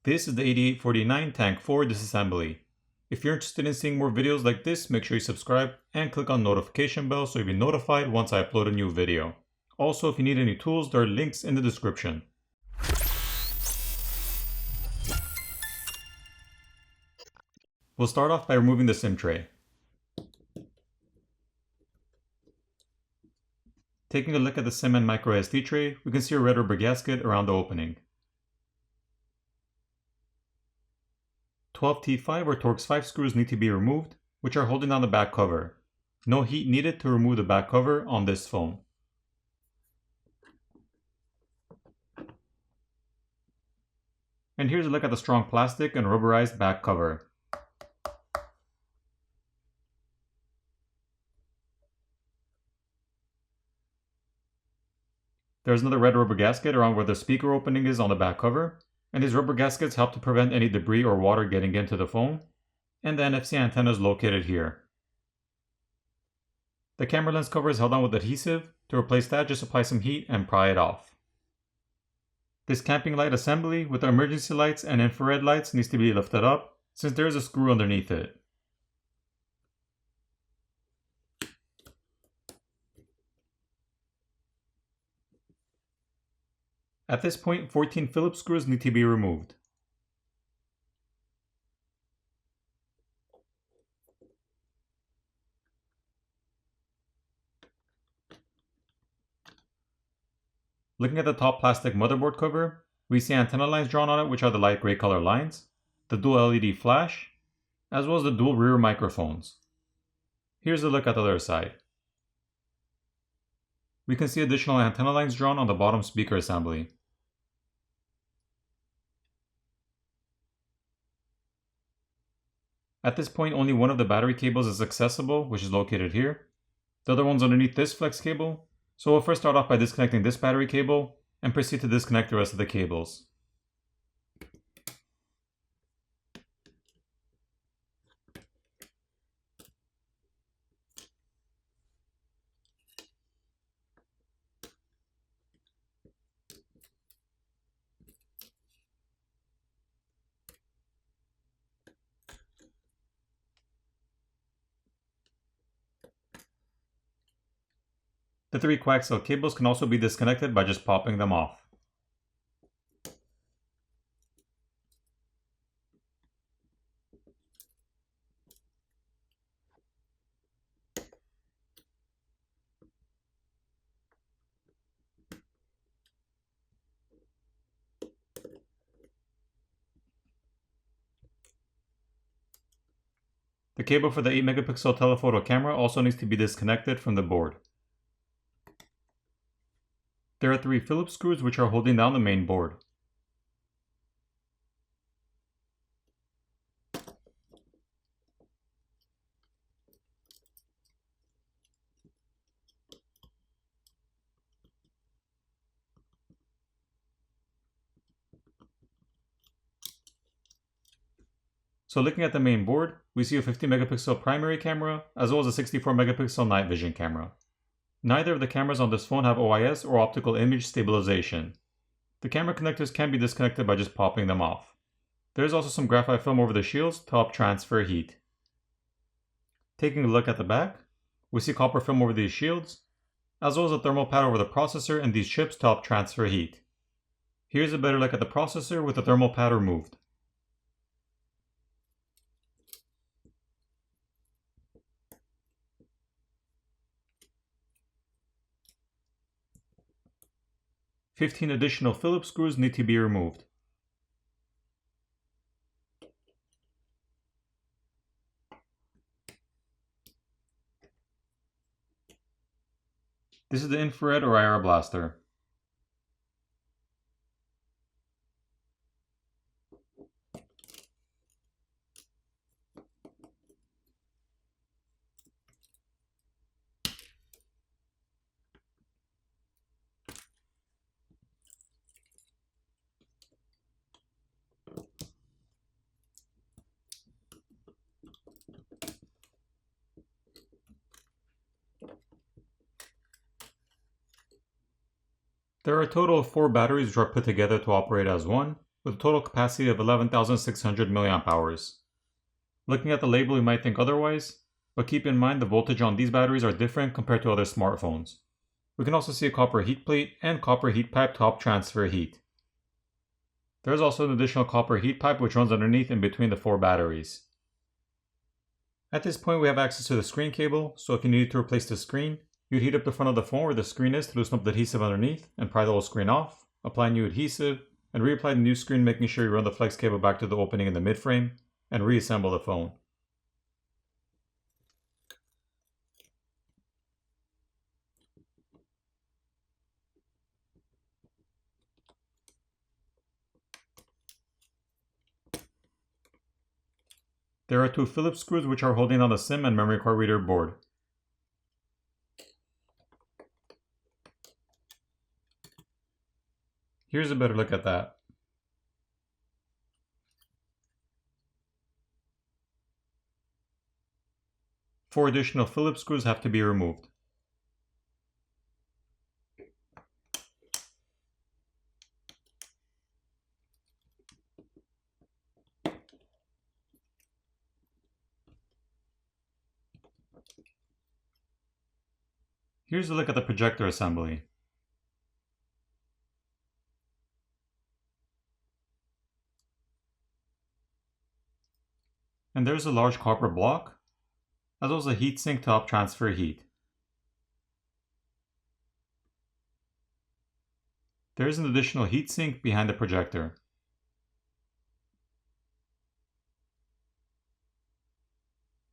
This is the 8849 Tank 4 disassembly. If you're interested in seeing more videos like this, make sure you subscribe and click on the notification bell so you'll be notified once I upload a new video. Also, if you need any tools, there are links in the description. We'll start off by removing the SIM tray. Taking a look at the SIM and micro SD tray, we can see a red rubber gasket around the opening. 12 T5 or Torx 5 screws need to be removed, which are holding down the back cover. No heat needed to remove the back cover on this phone. And here's a look at the strong plastic and rubberized back cover. There's another red rubber gasket around where the speaker opening is on the back cover, and these rubber gaskets help to prevent any debris or water getting into the phone, and the NFC antenna is located here. The camera lens cover is held on with adhesive. To replace that, just apply some heat and pry it off. This camping light assembly with the emergency lights and infrared lights needs to be lifted up since there is a screw underneath it. At this point, 14 Phillips screws need to be removed. Looking at the top plastic motherboard cover, we see antenna lines drawn on it, which are the light gray color lines, the dual LED flash, as well as the dual rear microphones. Here's a look at the other side. We can see additional antenna lines drawn on the bottom speaker assembly. At this point, only one of the battery cables is accessible, which is located here. The other one's underneath this flex cable, so we'll first start off by disconnecting this battery cable and proceed to disconnect the rest of the cables. The 3 coaxial cables can also be disconnected by just popping them off. The cable for the 8 megapixel telephoto camera also needs to be disconnected from the board. There are 3 Phillips screws which are holding down the main board. So looking at the main board, we see a 50 megapixel primary camera as well as a 64 megapixel night vision camera. Neither of the cameras on this phone have OIS or optical image stabilization. The camera connectors can be disconnected by just popping them off. There is also some graphite film over the shields to help transfer heat. Taking a look at the back, we see copper film over these shields, as well as a thermal pad over the processor and these chips to help transfer heat. Here's a better look at the processor with the thermal pad removed. "15 additional Phillips screws need to be removed. This is the infrared or IR blaster. There are a total of 4 batteries which are put together to operate as one, with a total capacity of 11,600 mAh. Looking at the label you might think otherwise, but keep in mind the voltage on these batteries are different compared to other smartphones. We can also see a copper heat plate and copper heat pipe to help transfer heat. There is also an additional copper heat pipe which runs underneath in between the 4 batteries. At this point we have access to the screen cable, so if you need to replace the screen, you'd heat up the front of the phone where the screen is to loosen up the adhesive underneath and pry the whole screen off, apply new adhesive, and reapply the new screen, making sure you run the flex cable back to the opening in the midframe, and reassemble the phone. There are 2 Phillips screws which are holding on the SIM and memory card reader board. Here's a better look at that. Four additional Phillips screws have to be removed. Here's a look at the projector assembly. And there's a large copper block, as well as a heatsink to help transfer heat. There is an additional heatsink behind the projector.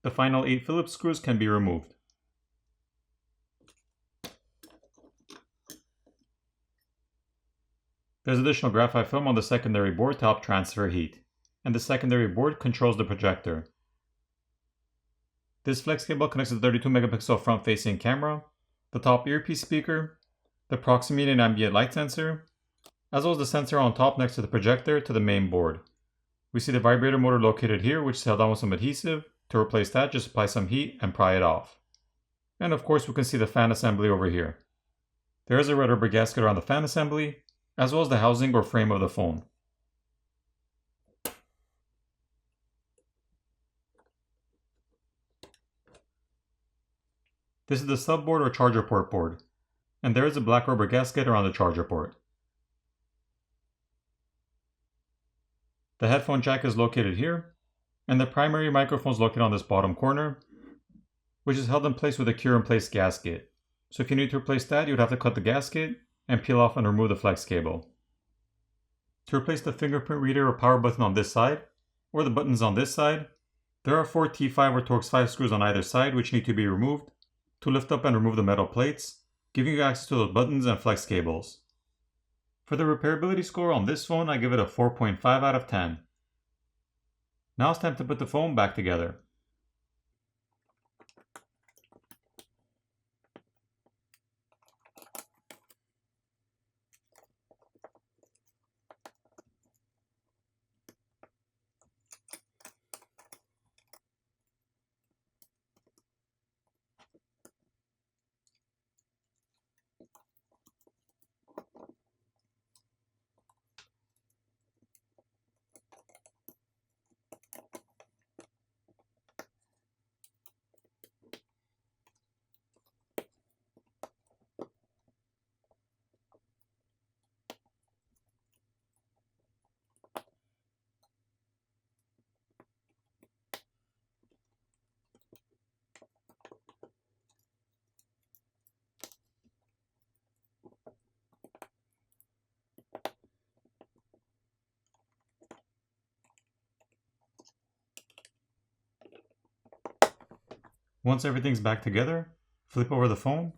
The final 8 Phillips screws can be removed. There's additional graphite film on the secondary board to help transfer heat, and the secondary board controls the projector. This flex cable connects to the 32 megapixel front facing camera, the top earpiece speaker, the proximity and ambient light sensor, as well as the sensor on top next to the projector to the main board. We see the vibrator motor located here, which is held on with some adhesive. To replace that, just apply some heat and pry it off. And of course we can see the fan assembly over here. There is a red rubber gasket around the fan assembly, as well as the housing or frame of the phone. This is the subboard or charger port board, and there is a black rubber gasket around the charger port. The headphone jack is located here, and the primary microphone is located on this bottom corner, which is held in place with a cure-in-place gasket. So if you need to replace that, you would have to cut the gasket and peel off and remove the flex cable. To replace the fingerprint reader or power button on this side, or the buttons on this side, there are 4 T5 or Torx 5 screws on either side which need to be removed to lift up and remove the metal plates, giving you access to those buttons and flex cables. For the repairability score on this phone, I give it a 4.5 out of 10. Now it's time to put the phone back together. Once everything's back together, flip over the phone,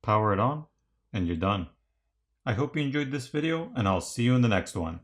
power it on, and you're done. I hope you enjoyed this video, and I'll see you in the next one.